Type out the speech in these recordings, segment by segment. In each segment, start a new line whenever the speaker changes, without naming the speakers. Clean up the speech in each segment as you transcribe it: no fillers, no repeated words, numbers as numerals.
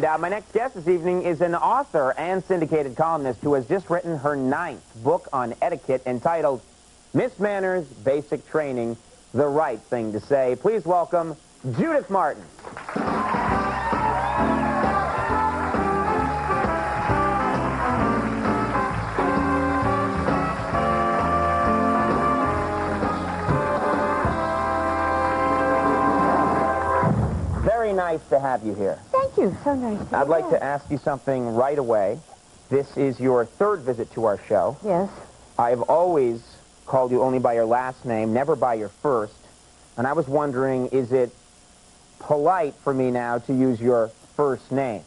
And my next guest this evening is an author and syndicated columnist who has just written her 9th book on etiquette entitled Miss Manners, Basic Training, The Right Thing to Say. Please welcome Judith Martin. Very nice to have you here.
Thank you. So nice to be
I'd like to ask you something right away. This is your 3rd visit to our show.
Yes.
I've always called you only by your last name, never by your first. And I was wondering, is it polite for me now to use your first name?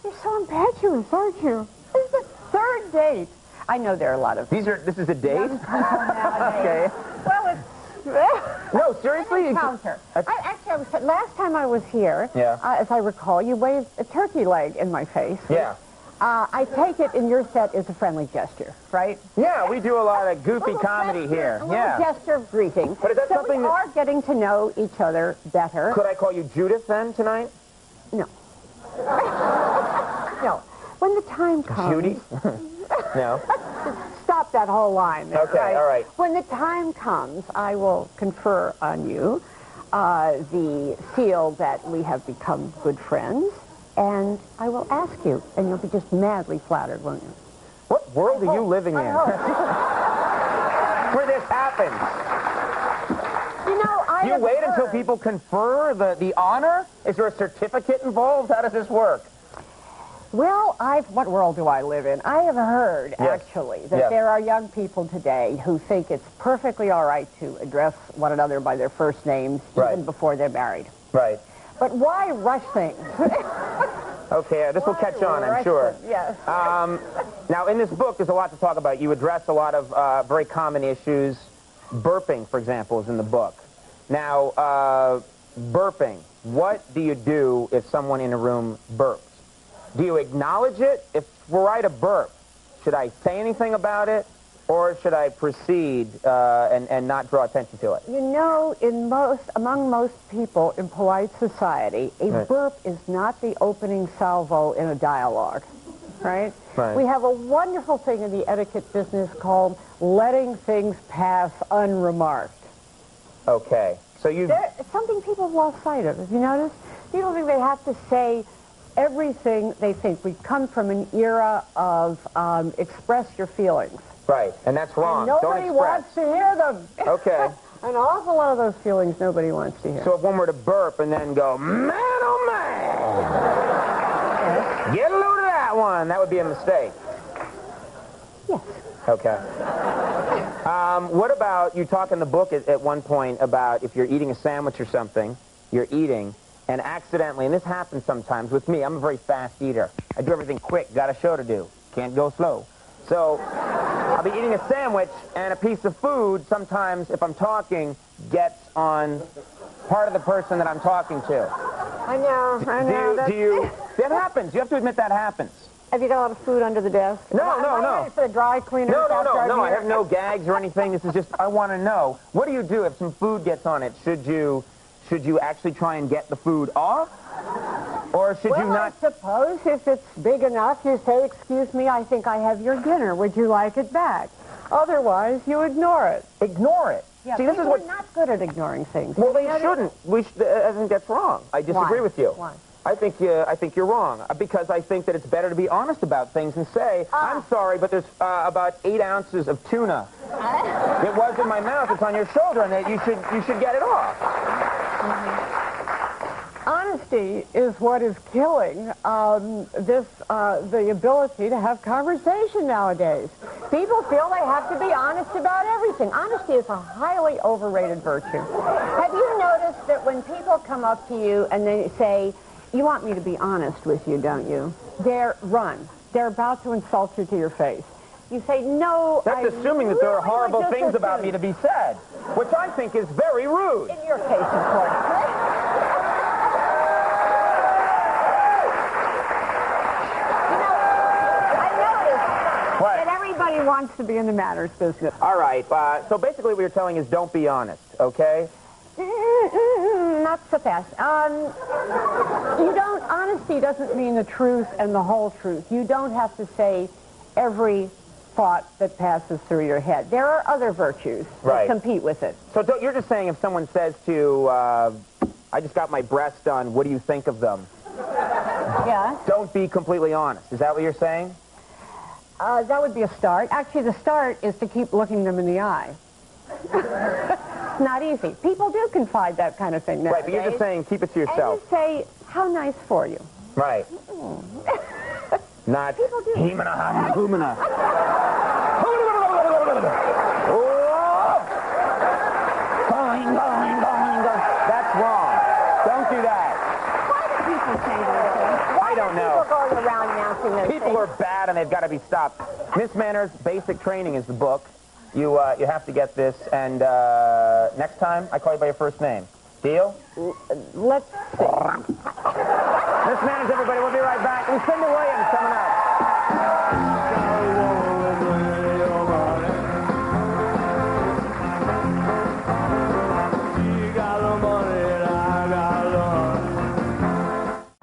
You're so impetuous, aren't you? This is the 3rd date. I know there are a lot of...
This is a date?
Okay. Well, it's...
No, seriously?
Encounter. Last time I was here, as I recall, you waved a turkey leg in my face.
Yeah.
I take it in your set is a friendly gesture, right?
Yeah, we do a lot of goofy comedy here.
A little gesture of greeting.
But is that something
we are getting to know each other better.
Could I call you Judith then tonight?
No. No. When the time comes...
Judy? No.
Stop that whole line.
Okay,
right?
all right.
When the time comes, I will confer on you the seal that we have become good friends, and I will ask you, and you'll be just madly flattered, won't you?
What world are you living in? Where this happens?
You know,
Do you wait until people confer the honor? Is there a certificate involved? How does this work?
Well, what world do I live in? I have heard, actually, that there are young people today who think it's perfectly all right to address one another by their first names even before they're married.
Right.
But why rush things?
Okay, this will catch on, I'm sure.
Yes.
Now, in this book, there's a lot to talk about. You address a lot of very common issues. Burping, for example, is in the book. Now, burping. What do you do if someone in a room burps? Do you acknowledge it? If we're right a burp, should I say anything about it, or should I proceed and not draw attention to it?
You know, among most people in polite society, a burp is not the opening salvo in a dialogue, right? We have a wonderful thing in the etiquette business called letting things pass unremarked.
Okay, so
It's something people have lost sight of. Have you noticed? People think they have to say everything they think. We come from an era of express your feelings.
Right, and that's wrong.
And nobody wants to hear them.
Okay.
An awful lot of those feelings nobody wants to hear.
So if one were to burp and then go, man, oh, man, get a load of that one, that would be a mistake.
Yes.
Okay. What about, you talk in the book at one point about if you're eating a sandwich or something, you're eating, and accidentally, and this happens sometimes with me, I'm a very fast eater. I do everything quick, got a show to do, can't go slow. So I'll be eating a sandwich, and a piece of food, sometimes, if I'm talking, gets on part of the person that I'm talking to.
I know.
That happens. You have to admit that happens.
Have you got a lot of food under the desk?
No.
For the dry cleaner?
No, I have no gags or anything. This is just, I want to know, what do you do if some food gets on it? Should you actually try and get the food off? Or should you not?
I suppose if it's big enough, you say, excuse me, I think I have your dinner. Would you like it back? Otherwise, you ignore it.
Ignore it?
Yeah,
see, this is what...
we're not good at ignoring things.
Well, they shouldn't. I think that's wrong. I disagree with you.
Why?
I think you're wrong, because I think that it's better to be honest about things and say, I'm sorry, but there's about 8 ounces of tuna. It was in my mouth, it's on your shoulder, and that you should get it off.
Honesty is what is killing the ability to have conversation nowadays. People feel they have to be honest about everything. Honesty is a highly overrated virtue. Have you noticed that when people come up to you and they say, you want me to be honest with you, don't you? They're about to insult you to your face. You say, no,
that's assuming that there are horrible things about me to be said, which I think is very rude.
In your case, of course. Everybody wants to be in the manners business.
All right. So basically what you're telling is don't be honest, okay?
Not so fast. Honesty doesn't mean the truth and the whole truth. You don't have to say every thought that passes through your head. There are other virtues that compete with it.
So you're just saying if someone says to you, I just got my breasts done, what do you think of them?
Yeah.
Don't be completely honest. Is that what you're saying?
That would be a start. Actually, the start is to keep looking them in the eye. It's not easy. People do confide that kind of thing nowadays.
Right, but you're just saying keep it to yourself.
And you say, how nice for you.
Right. Not hemina, humina. That's wrong. Don't do that.
Why do people say those things?
I don't know.
People going around announcing those
People are bad and they've got to be stopped. Miss Manners, Basic Training is the book. You have to get this, and next time I call you by your first name. Deal?
Let's see.
Miss Manners, everybody, we'll be right back. Lucinda Williams coming up.